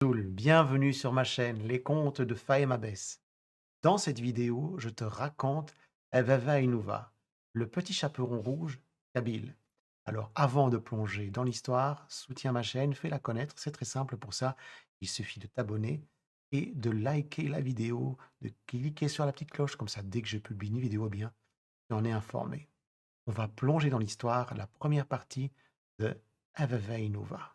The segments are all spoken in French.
Bienvenue sur ma chaîne Les Contes de Fahem Abbès. Dans cette vidéo, je te raconte Evava Inuva, le petit chaperon rouge kabyle. Alors avant de plonger dans l'histoire, soutiens ma chaîne, fais-la connaître, c'est très simple pour ça. Il suffit de t'abonner et de liker la vidéo, de cliquer sur la petite cloche, comme ça dès que je publie une vidéo, eh bien, tu en es informé. On va plonger dans l'histoire, la première partie de Evava Inuva.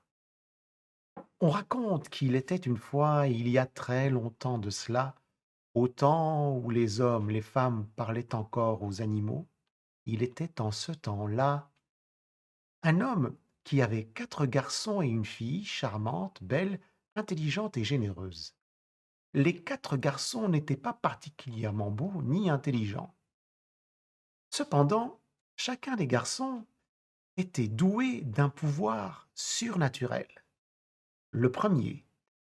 On raconte qu'il était une fois, il y a très longtemps de cela, au temps où les hommes, les femmes parlaient encore aux animaux, il était en ce temps-là un homme qui avait 4 garçons et une fille, charmante, belle, intelligente et généreuse. Les 4 garçons n'étaient pas particulièrement beaux ni intelligents. Cependant, chacun des garçons était doué d'un pouvoir surnaturel. Le premier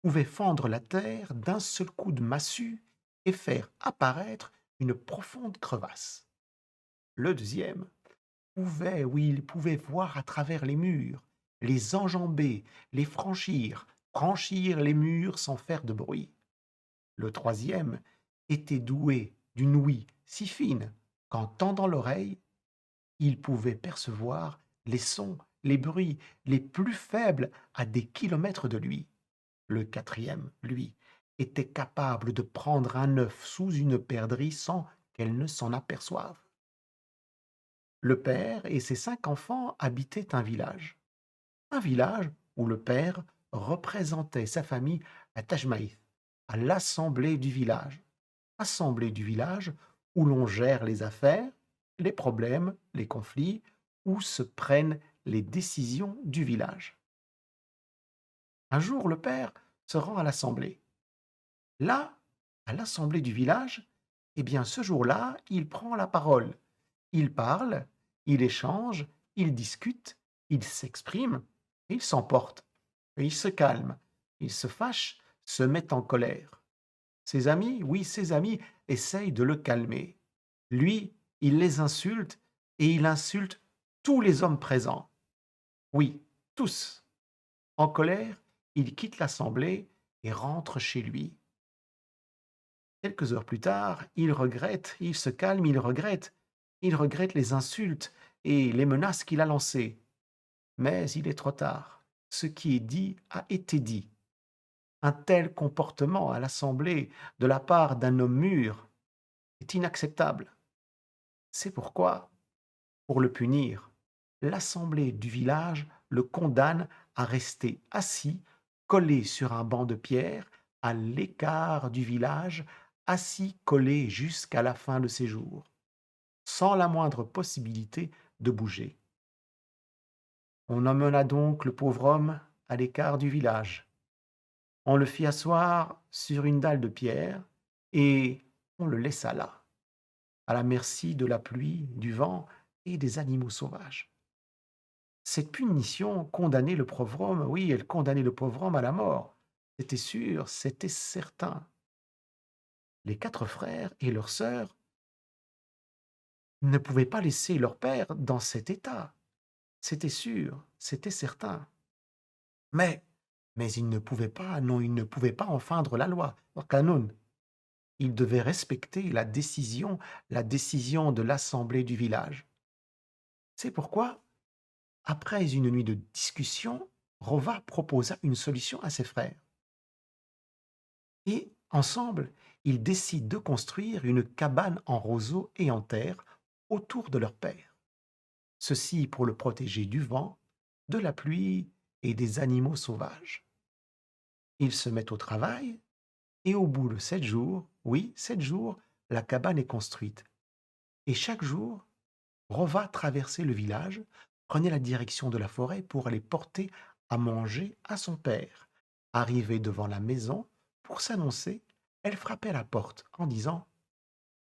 pouvait fendre la terre d'un seul coup de massue et faire apparaître une profonde crevasse. Le deuxième pouvait, oui, il pouvait voir à travers les murs, les enjamber, les franchir les murs sans faire de bruit. Le troisième était doué d'une ouïe si fine qu'en tendant l'oreille, il pouvait percevoir les sons, les bruits les plus faibles à des kilomètres de lui. Le quatrième, lui, était capable de prendre un œuf sous une perdrix sans qu'elle ne s'en aperçoive. Le père et ses 5 enfants habitaient un village où le père représentait sa famille à Tajmaït, à l'assemblée du village où l'on gère les affaires, les problèmes, les conflits, où se prennent les décisions du village. Un jour, le père se rend à l'assemblée. Là, à l'assemblée du village, eh bien, ce jour-là, il prend la parole. Il parle, il échange, il discute, il s'exprime, il s'emporte, il se calme, il se fâche, se met en colère. Ses amis, oui, ses amis, essayent de le calmer. Lui, il les insulte et il insulte tous les hommes présents. Oui, tous. En colère, il quitte l'assemblée et rentre chez lui. Quelques heures plus tard, il regrette, il se calme, il regrette les insultes et les menaces qu'il a lancées. Mais il est trop tard. Ce qui est dit a été dit. Un tel comportement à l'Assemblée de la part d'un homme mûr est inacceptable. C'est pourquoi, pour le punir, l'Assemblée du village le condamne à rester assis, collé sur un banc de pierre, à l'écart du village, assis collé jusqu'à la fin de ses jours, sans la moindre possibilité de bouger. On emmena donc le pauvre homme à l'écart du village. On le fit asseoir sur une dalle de pierre et on le laissa là, à la merci de la pluie, du vent et des animaux sauvages. Cette punition condamnait le pauvre homme, oui, elle condamnait le pauvre homme à la mort. C'était sûr, c'était certain. Les 4 frères et leurs sœurs ne pouvaient pas laisser leur père dans cet état. C'était sûr, c'était certain. Mais, mais ils ne pouvaient pas, non, ils ne pouvaient pas enfreindre la loi, le canon. Ils devaient respecter la décision de l'assemblée du village. C'est pourquoi, après une nuit de discussion, Rova proposa une solution à ses frères. Et ensemble, ils décident de construire une cabane en roseaux et en terre autour de leur père. Ceci pour le protéger du vent, de la pluie et des animaux sauvages. Ils se mettent au travail et au bout de 7 jours, oui, 7 jours, la cabane est construite. Et chaque jour, Rova traversait le village, prenait la direction de la forêt pour aller porter à manger à son père. Arrivée devant la maison, pour s'annoncer, elle frappait à la porte en disant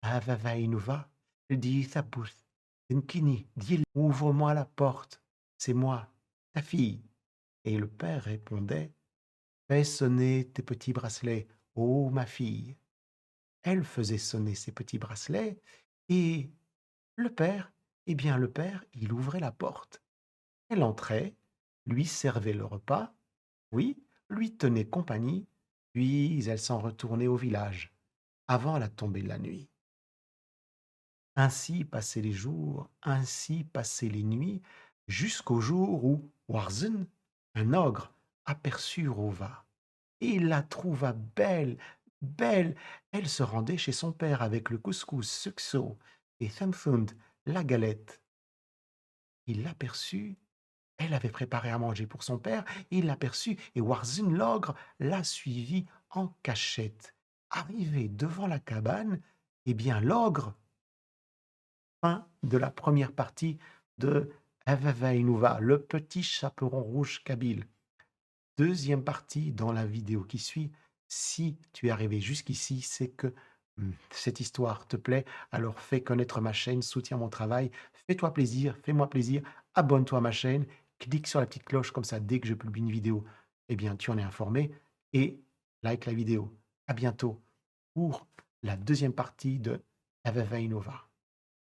Avava Inuva, dit Thabouth, Nkini, dis ouvre-moi la porte, c'est moi, ta fille. Et le père répondait Fais sonner tes petits bracelets, ô ma fille. Elle faisait sonner ses petits bracelets et le père, eh bien le père, il ouvrait la porte. Elle entrait, lui servait le repas, oui, lui tenait compagnie, puis elle s'en retournait au village, avant la tombée de la nuit. Ainsi passaient les jours, ainsi passaient les nuits, jusqu'au jour où Warzen, un ogre, aperçut Rova. Il la trouva belle, belle. Elle se rendait chez son père avec le couscous Suxo et Thumthund, la galette. Il l'aperçut, elle avait préparé à manger pour son père, il l'aperçut et Warzin l'ogre la suivit en cachette. Arrivé devant la cabane, eh bien l'ogre, fin de la première partie de Avavainuva, le petit chaperon rouge kabyle. Deuxième partie dans la vidéo qui suit. Si tu es arrivé jusqu'ici, c'est que cette histoire te plaît, alors fais connaître ma chaîne, soutiens mon travail, fais-toi plaisir, fais-moi plaisir, abonne-toi à ma chaîne, clique sur la petite cloche comme ça, dès que je publie une vidéo, eh bien tu en es informé et like la vidéo. À bientôt pour la deuxième partie de Aveva Innova.